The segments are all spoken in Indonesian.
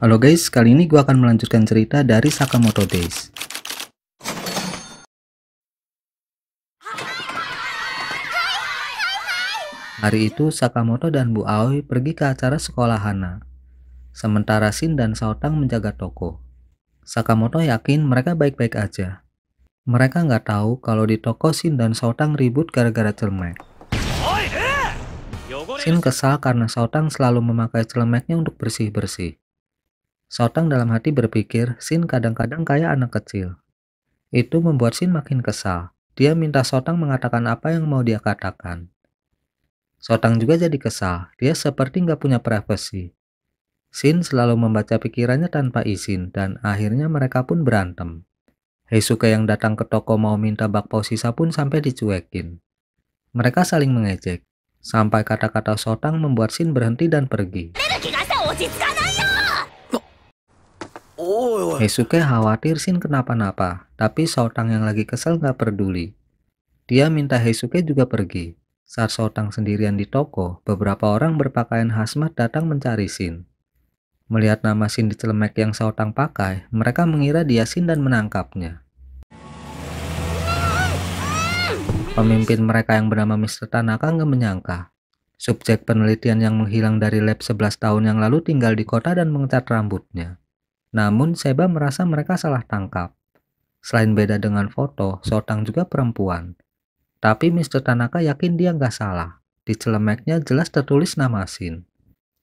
Halo guys, kali ini gue akan melanjutkan cerita dari Sakamoto Days. Hari itu Sakamoto dan Bu Aoi pergi ke acara sekolah Hana. Sementara Shin dan Saotang menjaga toko. Sakamoto yakin mereka baik-baik aja. Mereka nggak tahu kalau di toko Shin dan Saotang ribut gara-gara celemek. Shin kesal karena Saotang selalu memakai celemeknya untuk bersih-bersih. Saotang dalam hati berpikir Shin kadang-kadang kayak anak kecil. Itu membuat Shin makin kesal. Dia minta Saotang mengatakan apa yang mau dia katakan. Saotang juga jadi kesal. Dia seperti nggak punya privasi. Shin selalu membaca pikirannya tanpa izin dan akhirnya mereka pun berantem. Heisuke yang datang ke toko mau minta bakpao sisa pun sampai dicuekin. Mereka saling mengejek. Sampai kata-kata Saotang membuat Shin berhenti dan pergi. Heisuke khawatir Shin kenapa-napa, tapi Saotang yang lagi kesel nggak peduli. Dia minta Heisuke juga pergi. Saat Saotang sendirian di toko, beberapa orang berpakaian hazmat datang mencari Shin. Melihat nama Shin di celemek yang Saotang pakai, mereka mengira dia Shin dan menangkapnya. Pemimpin mereka yang bernama Mr. Tanaka nggak menyangka. Subjek penelitian yang menghilang dari lab 11 tahun yang lalu tinggal di kota dan mengecat rambutnya. Namun Seba merasa mereka salah tangkap. Selain beda dengan foto, Saotang juga perempuan. Tapi Mr. Tanaka yakin dia nggak salah. Di celemeknya jelas tertulis nama Shin.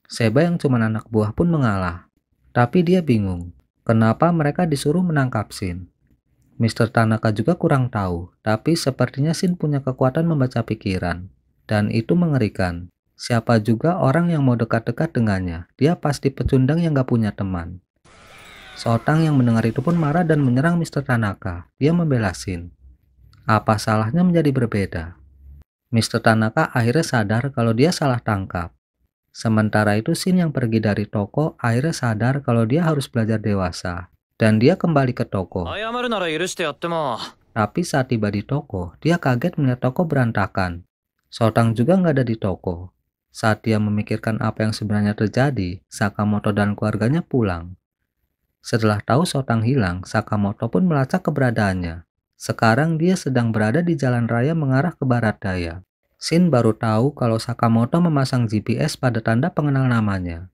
Seba yang cuma anak buah pun mengalah. Tapi dia bingung. Kenapa mereka disuruh menangkap Shin? Mr. Tanaka juga kurang tahu, tapi sepertinya Shin punya kekuatan membaca pikiran. Dan itu mengerikan. Siapa juga orang yang mau dekat-dekat dengannya, dia pasti pecundang yang gak punya teman. Saotang yang mendengar itu pun marah dan menyerang Mr. Tanaka. Dia membela Shin. Apa salahnya menjadi berbeda? Mr. Tanaka akhirnya sadar kalau dia salah tangkap. Sementara itu Shin yang pergi dari toko akhirnya sadar kalau dia harus belajar dewasa. Dan dia kembali ke toko. Tapi saat tiba di toko, dia kaget melihat toko berantakan. Saotang juga nggak ada di toko. Saat dia memikirkan apa yang sebenarnya terjadi, Sakamoto dan keluarganya pulang. Setelah tahu Saotang hilang, Sakamoto pun melacak keberadaannya. Sekarang dia sedang berada di jalan raya mengarah ke barat daya. Shin baru tahu kalau Sakamoto memasang GPS pada tanda pengenal namanya.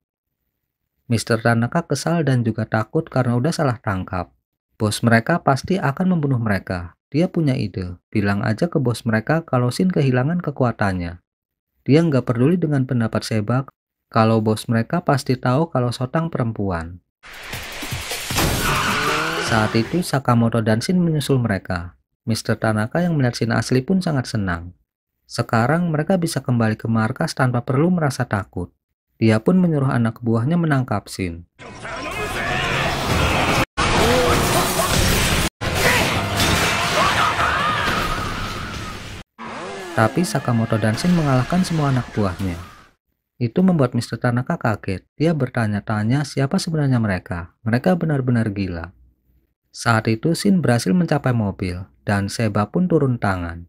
Mr. Tanaka kesal dan juga takut karena udah salah tangkap. Bos mereka pasti akan membunuh mereka. Dia punya ide, bilang aja ke bos mereka kalau Shin kehilangan kekuatannya. Dia nggak peduli dengan pendapat Seba, kalau bos mereka pasti tahu kalau Saotang perempuan. Saat itu Sakamoto dan Shin menyusul mereka. Mr. Tanaka yang melihat Shin asli pun sangat senang. Sekarang mereka bisa kembali ke markas tanpa perlu merasa takut. Dia pun menyuruh anak buahnya menangkap Shin. Tapi Sakamoto dan Shin mengalahkan semua anak buahnya. Itu membuat Mr. Tanaka kaget. Dia bertanya-tanya siapa sebenarnya mereka. Mereka benar-benar gila. Saat itu Shin berhasil mencapai mobil, dan Seba pun turun tangan.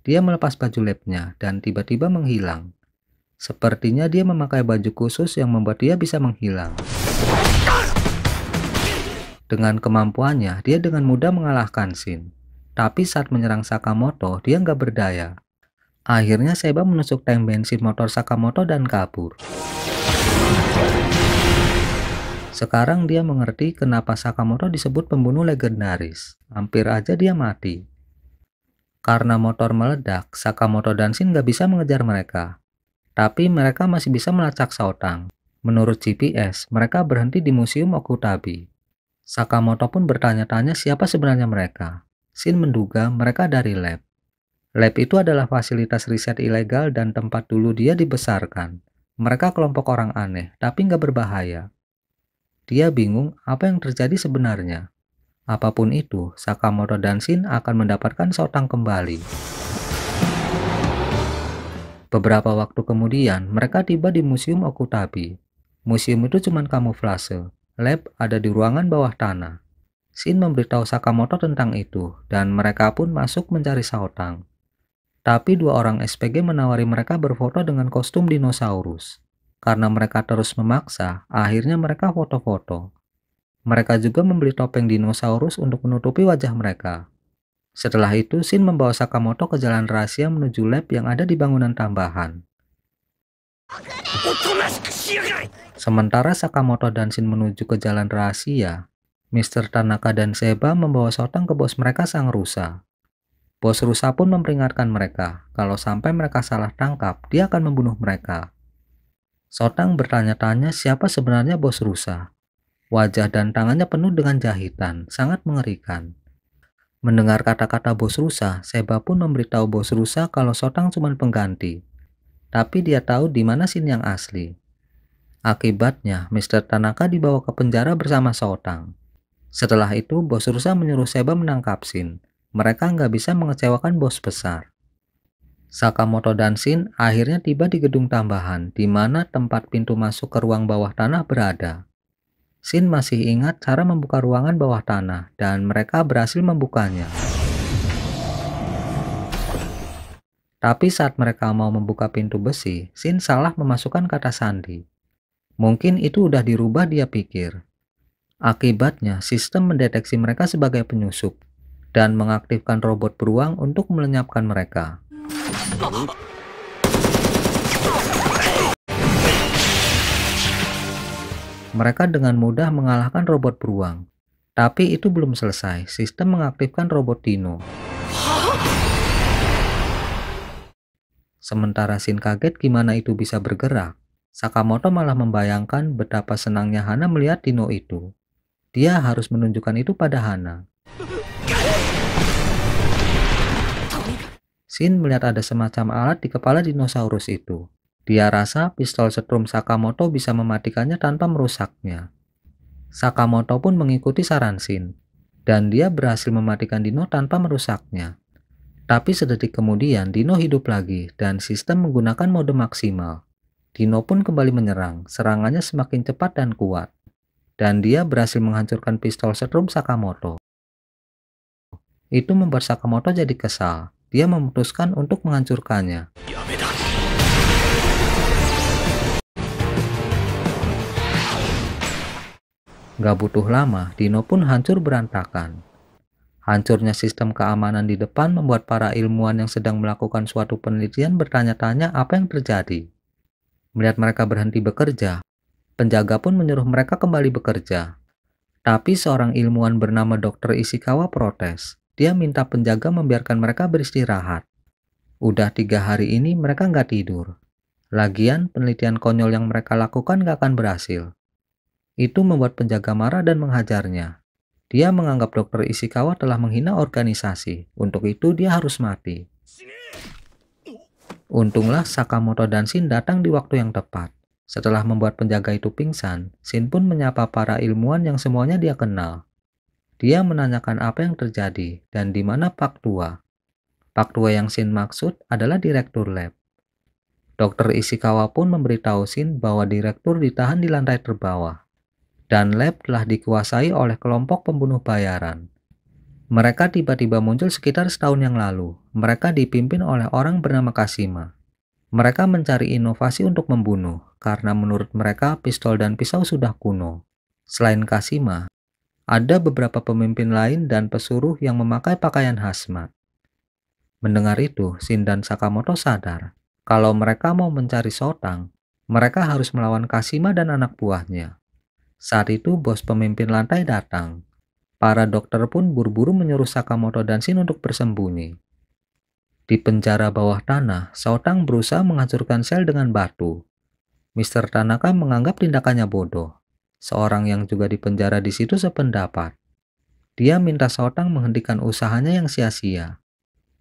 Dia melepas baju labnya dan tiba-tiba menghilang. Sepertinya dia memakai baju khusus yang membuat dia bisa menghilang. Dengan kemampuannya, dia dengan mudah mengalahkan Shin. Tapi saat menyerang Sakamoto, dia nggak berdaya. Akhirnya Seba menusuk tank bensin motor Sakamoto dan kabur. Sekarang dia mengerti kenapa Sakamoto disebut pembunuh legendaris. Hampir aja dia mati. Karena motor meledak, Sakamoto dan Shin nggak bisa mengejar mereka. Tapi mereka masih bisa melacak Saotang. Menurut GPS, mereka berhenti di Museum Okutabi. Sakamoto pun bertanya-tanya siapa sebenarnya mereka. Shin menduga mereka dari lab. Lab itu adalah fasilitas riset ilegal dan tempat dulu dia dibesarkan. Mereka kelompok orang aneh, tapi nggak berbahaya. Dia bingung apa yang terjadi sebenarnya. Apapun itu, Sakamoto dan Shin akan mendapatkan Saotang kembali. Beberapa waktu kemudian, mereka tiba di Museum Okutabi. Museum itu cuma kamuflase. Lab ada di ruangan bawah tanah. Shin memberitahu Sakamoto tentang itu, dan mereka pun masuk mencari Saotang. Tapi dua orang SPG menawari mereka berfoto dengan kostum dinosaurus. Karena mereka terus memaksa, akhirnya mereka foto-foto. Mereka juga membeli topeng dinosaurus untuk menutupi wajah mereka. Setelah itu, Shin membawa Sakamoto ke jalan rahasia menuju lab yang ada di bangunan tambahan. Sementara Sakamoto dan Shin menuju ke jalan rahasia, Mr. Tanaka dan Seba membawa Sotang ke bos mereka Sang Rusa. Bos rusa pun memperingatkan mereka, kalau sampai mereka salah tangkap, dia akan membunuh mereka. Sotang bertanya-tanya siapa sebenarnya bos rusa. Wajah dan tangannya penuh dengan jahitan, sangat mengerikan. Mendengar kata-kata bos rusa, Seba pun memberitahu bos rusa kalau Sotang cuma pengganti. Tapi dia tahu di mana Shin yang asli. Akibatnya, Mr. Tanaka dibawa ke penjara bersama Sotang. Setelah itu, bos rusa menyuruh Seba menangkap Shin. Mereka nggak bisa mengecewakan bos besar. Sakamoto dan Shin akhirnya tiba di gedung tambahan, di mana tempat pintu masuk ke ruang bawah tanah berada. Shin masih ingat cara membuka ruangan bawah tanah, dan mereka berhasil membukanya. Tapi saat mereka mau membuka pintu besi, Shin salah memasukkan kata sandi. Mungkin itu udah dirubah, dia pikir. Akibatnya, sistem mendeteksi mereka sebagai penyusup dan mengaktifkan robot beruang untuk melenyapkan mereka. Mereka dengan mudah mengalahkan robot beruang. Tapi itu belum selesai, sistem mengaktifkan robot dino. Sementara Shin kaget gimana itu bisa bergerak, Sakamoto malah membayangkan betapa senangnya Hana melihat dino itu. Dia harus menunjukkan itu pada Hana. Shin melihat ada semacam alat di kepala dinosaurus itu. Dia rasa pistol setrum Sakamoto bisa mematikannya tanpa merusaknya. Sakamoto pun mengikuti saran Shin, dan dia berhasil mematikan dino tanpa merusaknya. Tapi sedetik kemudian dino hidup lagi dan sistem menggunakan mode maksimal. Dino pun kembali menyerang, serangannya semakin cepat dan kuat. Dan dia berhasil menghancurkan pistol setrum Sakamoto. Itu membuat Sakamoto jadi kesal. Dia memutuskan untuk menghancurkannya. Gak butuh lama, dino pun hancur berantakan. Hancurnya sistem keamanan di depan membuat para ilmuwan yang sedang melakukan suatu penelitian bertanya-tanya apa yang terjadi. Melihat mereka berhenti bekerja, penjaga pun menyuruh mereka kembali bekerja. Tapi seorang ilmuwan bernama Dr. Ishikawa protes. Dia minta penjaga membiarkan mereka beristirahat. Udah 3 hari ini mereka nggak tidur. Lagian penelitian konyol yang mereka lakukan nggak akan berhasil. Itu membuat penjaga marah dan menghajarnya. Dia menganggap Dr. Ishikawa telah menghina organisasi. Untuk itu dia harus mati. Untunglah Sakamoto dan Shin datang di waktu yang tepat. Setelah membuat penjaga itu pingsan, Shin pun menyapa para ilmuwan yang semuanya dia kenal. Dia menanyakan apa yang terjadi dan di mana Pak Tua. Pak Tua yang Shin maksud adalah direktur lab. Dr. Ishikawa pun memberitahu Shin bahwa direktur ditahan di lantai terbawah. Dan lab telah dikuasai oleh kelompok pembunuh bayaran. Mereka tiba-tiba muncul sekitar setahun yang lalu. Mereka dipimpin oleh orang bernama Kashima. Mereka mencari inovasi untuk membunuh, karena menurut mereka pistol dan pisau sudah kuno. Selain Kashima, ada beberapa pemimpin lain dan pesuruh yang memakai pakaian hazmat. Mendengar itu, Shin dan Sakamoto sadar kalau mereka mau mencari Sotang, mereka harus melawan Kashima dan anak buahnya. Saat itu bos pemimpin lantai datang. Para dokter pun buru-buru menyuruh Sakamoto dan Shin untuk bersembunyi. Di penjara bawah tanah, Sotang berusaha menghancurkan sel dengan batu. Mr. Tanaka menganggap tindakannya bodoh. Seorang yang juga dipenjara di situ sependapat. Dia minta Sotang menghentikan usahanya yang sia-sia.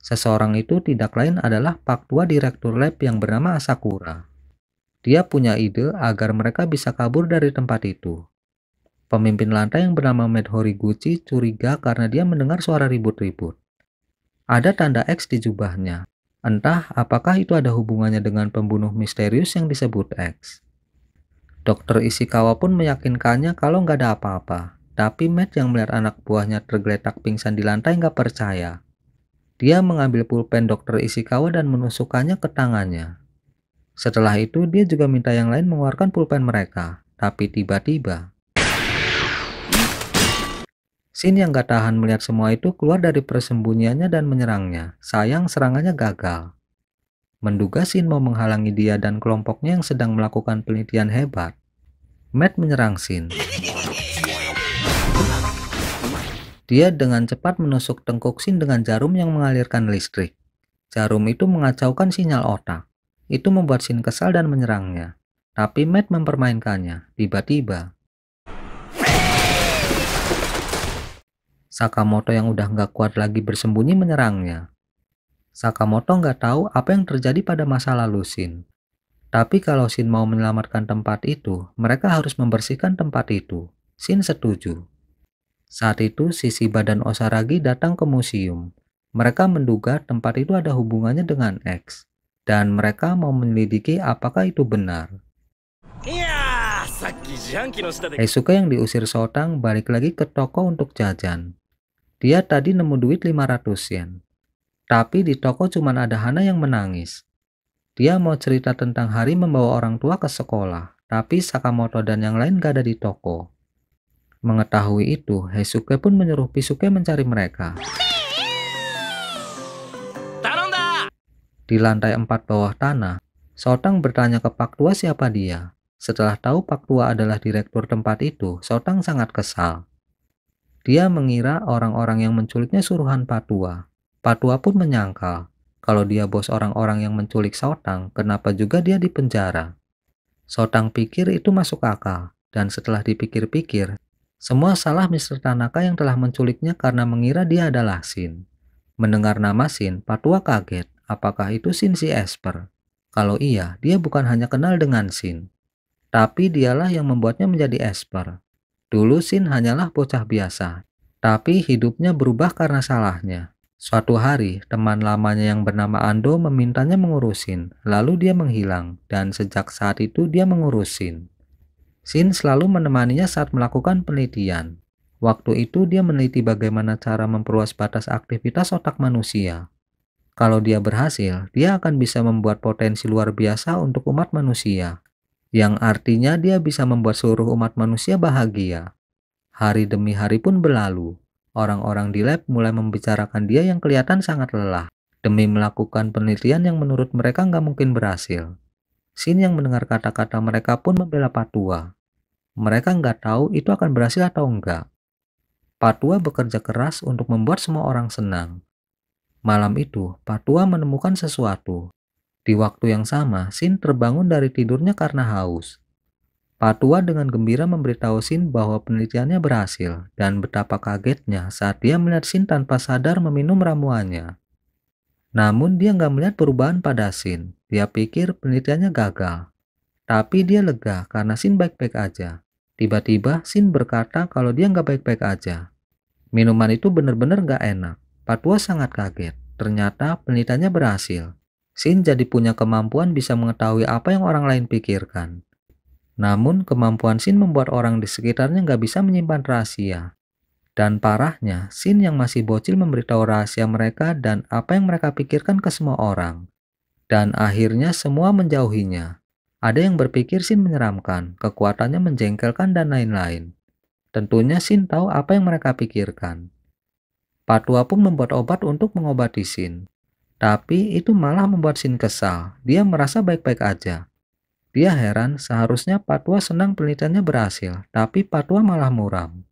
Seseorang itu tidak lain adalah Pak Tua direktur lab yang bernama Asakura. Dia punya ide agar mereka bisa kabur dari tempat itu. Pemimpin lantai yang bernama Matt Horiguchi curiga karena dia mendengar suara ribut-ribut. Ada tanda X di jubahnya. Entah apakah itu ada hubungannya dengan pembunuh misterius yang disebut X. Dr. Ishikawa pun meyakinkannya kalau nggak ada apa-apa. Tapi Matt yang melihat anak buahnya tergeletak pingsan di lantai nggak percaya. Dia mengambil pulpen Dr. Ishikawa dan menusukkannya ke tangannya. Setelah itu dia juga minta yang lain mengeluarkan pulpen mereka. Tapi tiba-tiba, Shin yang gak tahan melihat semua itu keluar dari persembunyiannya dan menyerangnya. Sayang serangannya gagal. Menduga Shin mau menghalangi dia dan kelompoknya yang sedang melakukan penelitian hebat, Matt menyerang Shin. Dia dengan cepat menusuk tengkuk Shin dengan jarum yang mengalirkan listrik. Jarum itu mengacaukan sinyal otak. Itu membuat Shin kesal dan menyerangnya. Tapi Matt mempermainkannya. Tiba-tiba, Sakamoto yang udah nggak kuat lagi bersembunyi menyerangnya. Sakamoto nggak tahu apa yang terjadi pada masa lalu Shin. Tapi kalau Shin mau menyelamatkan tempat itu, mereka harus membersihkan tempat itu. Shin setuju. Saat itu, sisi badan Osaragi datang ke museum. Mereka menduga tempat itu ada hubungannya dengan X. Dan mereka mau menyelidiki apakah itu benar. Heisuke yang diusir Sotang balik lagi ke toko untuk jajan. Dia tadi nemu duit 500 yen. Tapi di toko cuma ada Hana yang menangis. Dia mau cerita tentang hari membawa orang tua ke sekolah, tapi Sakamoto dan yang lain gak ada di toko. Mengetahui itu, Heisuke pun menyuruh Pisuke mencari mereka. Di lantai 4 bawah tanah, Sotang bertanya ke Pak Tua siapa dia. Setelah tahu Pak Tua adalah direktur tempat itu, Sotang sangat kesal. Dia mengira orang-orang yang menculiknya suruhan Pak Tua. Pak Tua pun menyangkal, kalau dia bos orang-orang yang menculik Sotang, kenapa juga dia dipenjara? Sotang pikir itu masuk akal, dan setelah dipikir-pikir, semua salah Mr. Tanaka yang telah menculiknya karena mengira dia adalah Shin. Mendengar nama Shin, Pak Tua kaget, apakah itu Shin si Esper? Kalau iya, dia bukan hanya kenal dengan Shin, tapi dialah yang membuatnya menjadi Esper. Dulu Shin hanyalah bocah biasa, tapi hidupnya berubah karena salahnya. Suatu hari, teman lamanya yang bernama Ando memintanya mengurusin, lalu dia menghilang, dan sejak saat itu dia mengurusin. Shin selalu menemaninya saat melakukan penelitian. Waktu itu dia meneliti bagaimana cara memperluas batas aktivitas otak manusia. Kalau dia berhasil, dia akan bisa membuat potensi luar biasa untuk umat manusia, yang artinya dia bisa membuat seluruh umat manusia bahagia. Hari demi hari pun berlalu. Orang-orang di lab mulai membicarakan dia yang kelihatan sangat lelah demi melakukan penelitian yang menurut mereka nggak mungkin berhasil. Shin yang mendengar kata-kata mereka pun membela Pak Tua. Mereka nggak tahu itu akan berhasil atau enggak. Pak Tua bekerja keras untuk membuat semua orang senang. Malam itu, Pak Tua menemukan sesuatu. Di waktu yang sama, Shin terbangun dari tidurnya karena haus. Pak Tua dengan gembira memberitahu Shin bahwa penelitiannya berhasil dan betapa kagetnya saat dia melihat Shin tanpa sadar meminum ramuannya. Namun dia nggak melihat perubahan pada Shin. Dia pikir penelitiannya gagal. Tapi dia lega karena Shin baik-baik aja. Tiba-tiba Shin berkata kalau dia nggak baik-baik aja. Minuman itu benar-benar nggak enak. Pak Tua sangat kaget. Ternyata penelitiannya berhasil. Shin jadi punya kemampuan bisa mengetahui apa yang orang lain pikirkan. Namun kemampuan Shin membuat orang di sekitarnya nggak bisa menyimpan rahasia. Dan parahnya, Shin yang masih bocil memberitahu rahasia mereka dan apa yang mereka pikirkan ke semua orang. Dan akhirnya semua menjauhinya. Ada yang berpikir Shin menyeramkan, kekuatannya menjengkelkan dan lain-lain. Tentunya Shin tahu apa yang mereka pikirkan. Pak Tua pun membuat obat untuk mengobati Shin. Tapi itu malah membuat Shin kesal. Dia merasa baik-baik aja. Dia heran, seharusnya Pak Tua senang penelitiannya berhasil, tapi Pak Tua malah muram.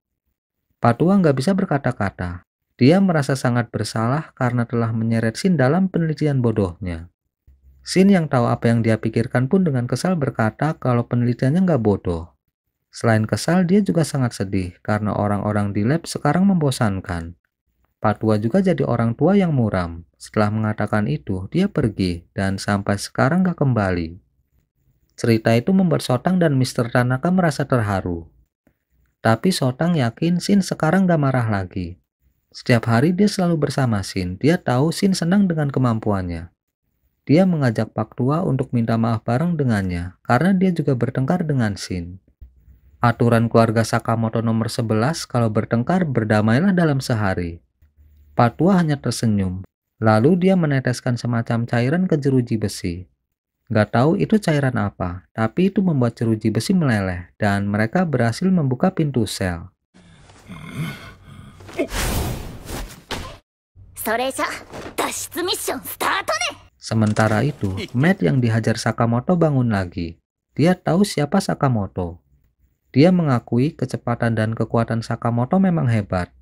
Pak Tua nggak bisa berkata-kata. Dia merasa sangat bersalah karena telah menyeret Shin dalam penelitian bodohnya. Shin yang tahu apa yang dia pikirkan pun dengan kesal berkata kalau penelitiannya nggak bodoh. Selain kesal, dia juga sangat sedih karena orang-orang di lab sekarang membosankan. Pak Tua juga jadi orang tua yang muram. Setelah mengatakan itu, dia pergi dan sampai sekarang gak kembali. Cerita itu membuat Sotang dan Mr. Tanaka merasa terharu. Tapi Sotang yakin Shin sekarang gak marah lagi. Setiap hari dia selalu bersama Shin. Dia tahu Shin senang dengan kemampuannya. Dia mengajak Pak Tua untuk minta maaf bareng dengannya karena dia juga bertengkar dengan Shin. Aturan keluarga Sakamoto nomor 11, kalau bertengkar berdamailah dalam sehari. Pak Tua hanya tersenyum. Lalu dia meneteskan semacam cairan ke jeruji besi. Nggak tahu itu cairan apa, tapi itu membuat jeruji besi meleleh dan mereka berhasil membuka pintu sel. Sementara itu, Matt yang dihajar Sakamoto bangun lagi. Dia tahu siapa Sakamoto. Dia mengakui kecepatan dan kekuatan Sakamoto memang hebat.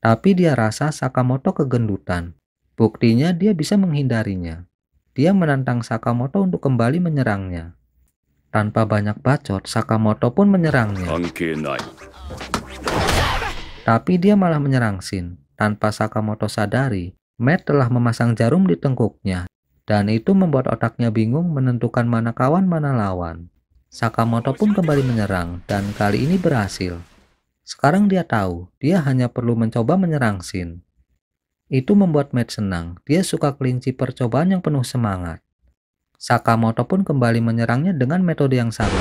Tapi dia rasa Sakamoto kegendutan. Buktinya dia bisa menghindarinya. Dia menantang Sakamoto untuk kembali menyerangnya. Tanpa banyak bacot, Sakamoto pun menyerangnya. Tapi dia malah menyerang Shin. Tanpa Sakamoto sadari, Matt telah memasang jarum di tengkuknya. Dan itu membuat otaknya bingung menentukan mana kawan mana lawan. Sakamoto pun kembali menyerang dan kali ini berhasil. Sekarang dia tahu, dia hanya perlu mencoba menyerang Shin. Itu membuat Matt senang, dia suka kelinci percobaan yang penuh semangat. Sakamoto pun kembali menyerangnya dengan metode yang sama.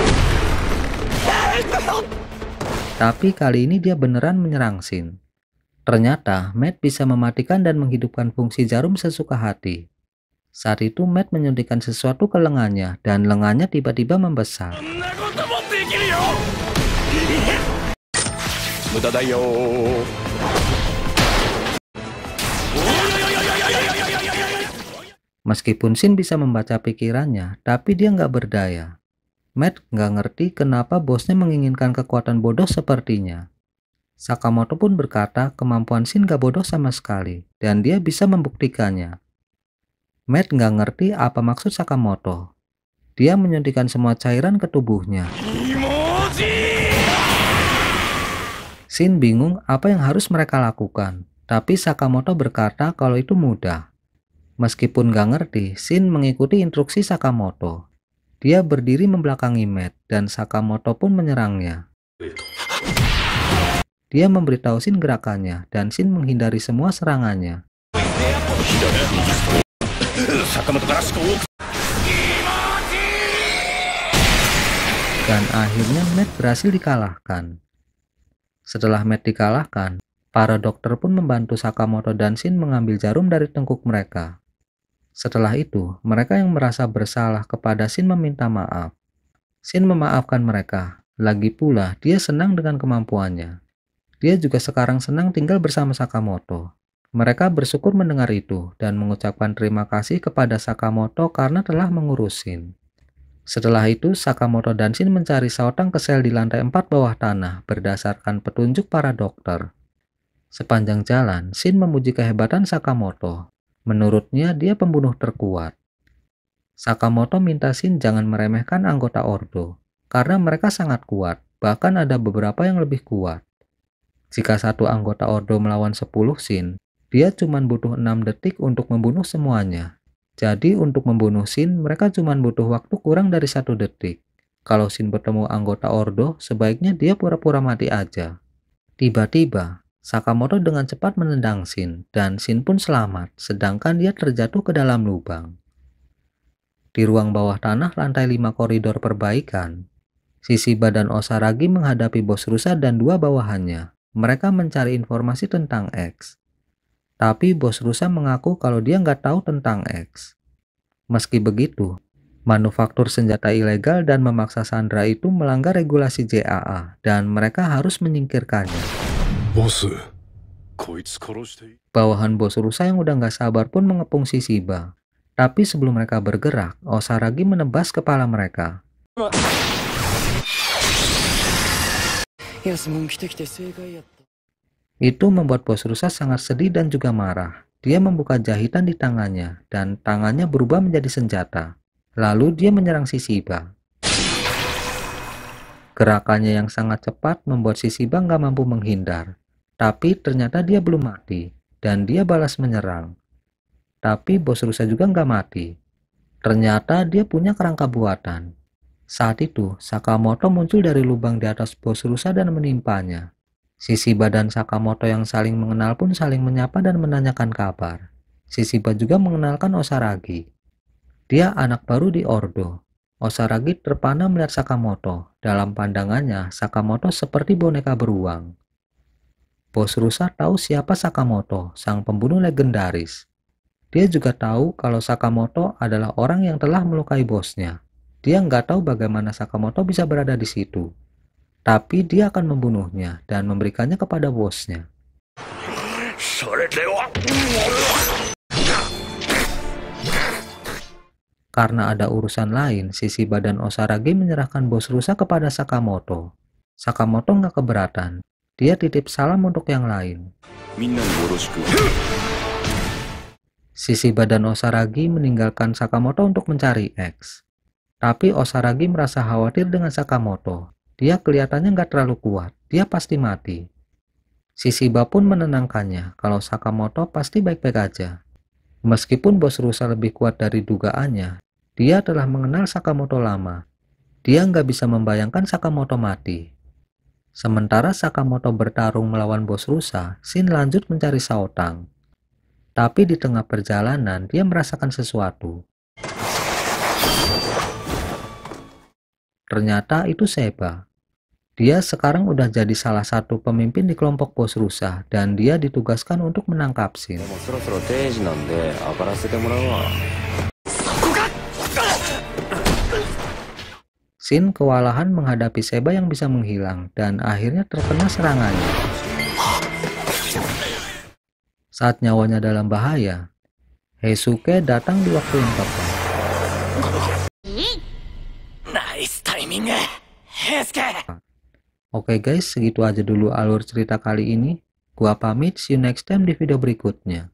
Tapi kali ini dia beneran menyerang Shin. Ternyata Matt bisa mematikan dan menghidupkan fungsi jarum sesuka hati. Saat itu Matt menyuntikkan sesuatu ke lengannya dan lengannya tiba-tiba membesar. Meskipun Shin bisa membaca pikirannya, tapi dia nggak berdaya. Matt nggak ngerti kenapa bosnya menginginkan kekuatan bodoh sepertinya. Sakamoto pun berkata kemampuan Shin nggak bodoh sama sekali, dan dia bisa membuktikannya. Matt nggak ngerti apa maksud Sakamoto. Dia menyuntikkan semua cairan ke tubuhnya. Shin bingung apa yang harus mereka lakukan, tapi Sakamoto berkata kalau itu mudah. Meskipun nggak ngerti, Shin mengikuti instruksi Sakamoto. Dia berdiri membelakangi Matt, dan Sakamoto pun menyerangnya. Dia memberitahu Shin gerakannya, dan Shin menghindari semua serangannya. Dan akhirnya Matt berhasil dikalahkan. Setelah Matt dikalahkan, para dokter pun membantu Sakamoto dan Shin mengambil jarum dari tengkuk mereka. Setelah itu, mereka yang merasa bersalah kepada Shin meminta maaf. Shin memaafkan mereka. Lagi pula, dia senang dengan kemampuannya. Dia juga sekarang senang tinggal bersama Sakamoto. Mereka bersyukur mendengar itu dan mengucapkan terima kasih kepada Sakamoto karena telah mengurus Shin. Setelah itu, Sakamoto dan Shin mencari sautang ke sel di lantai 4 bawah tanah berdasarkan petunjuk para dokter. Sepanjang jalan, Shin memuji kehebatan Sakamoto. Menurutnya, dia pembunuh terkuat. Sakamoto minta Shin jangan meremehkan anggota Ordo, karena mereka sangat kuat, bahkan ada beberapa yang lebih kuat. Jika satu anggota Ordo melawan 10 Shin, dia cuma butuh 6 detik untuk membunuh semuanya. Jadi untuk membunuh Shin, mereka cuma butuh waktu kurang dari 1 detik. Kalau Shin bertemu anggota Ordo, sebaiknya dia pura-pura mati aja. Tiba-tiba, Sakamoto dengan cepat menendang Shin, dan Shin pun selamat, sedangkan dia terjatuh ke dalam lubang. Di ruang bawah tanah lantai 5 koridor perbaikan, Shishiba dan Osaragi menghadapi bos rusa dan 2 bawahannya. Mereka mencari informasi tentang X. Tapi bos rusa mengaku kalau dia nggak tahu tentang X. Meski begitu, manufaktur senjata ilegal dan memaksa Sandra itu melanggar regulasi JAA dan mereka harus menyingkirkannya. Bawahan bos rusa yang udah nggak sabar pun mengepung Shishiba. Tapi sebelum mereka bergerak, Osaragi menebas kepala mereka. Itu membuat bos rusa sangat sedih dan juga marah. Dia membuka jahitan di tangannya, dan tangannya berubah menjadi senjata. Lalu dia menyerang Shishiba. Gerakannya yang sangat cepat membuat Shishiba nggak mampu menghindar. Tapi ternyata dia belum mati, dan dia balas menyerang. Tapi bos rusa juga nggak mati. Ternyata dia punya kerangka buatan. Saat itu, Sakamoto muncul dari lubang di atas bos rusa dan menimpanya. Shishiba dan Sakamoto yang saling mengenal pun saling menyapa dan menanyakan kabar. Shishiba juga mengenalkan Osaragi. Dia anak baru di Ordo. Osaragi terpana melihat Sakamoto. Dalam pandangannya, Sakamoto seperti boneka beruang. Bos rusa tahu siapa Sakamoto, sang pembunuh legendaris. Dia juga tahu kalau Sakamoto adalah orang yang telah melukai bosnya. Dia nggak tahu bagaimana Sakamoto bisa berada di situ. Tapi dia akan membunuhnya dan memberikannya kepada bosnya. Karena ada urusan lain, sisi badan Osaragi menyerahkan bos rusa kepada Sakamoto. Sakamoto nggak keberatan. Dia titip salam untuk yang lain. Sisi badan Osaragi meninggalkan Sakamoto untuk mencari X. Tapi Osaragi merasa khawatir dengan Sakamoto. Dia kelihatannya nggak terlalu kuat. Dia pasti mati. Shishiba pun menenangkannya kalau Sakamoto pasti baik-baik aja. Meskipun bos rusa lebih kuat dari dugaannya, dia telah mengenal Sakamoto lama. Dia nggak bisa membayangkan Sakamoto mati. Sementara Sakamoto bertarung melawan bos rusa, Shin lanjut mencari Saotang. Tapi di tengah perjalanan, dia merasakan sesuatu. Ternyata itu Seba. Dia sekarang udah jadi salah satu pemimpin di kelompok bos rusa, dan dia ditugaskan untuk menangkap Shin. Shin kewalahan menghadapi Seba yang bisa menghilang, dan akhirnya terkena serangannya. Saat nyawanya dalam bahaya, Heisuke datang di waktu yang tepat. Oke guys, segitu aja dulu alur cerita kali ini. Gua pamit, see you next time di video berikutnya.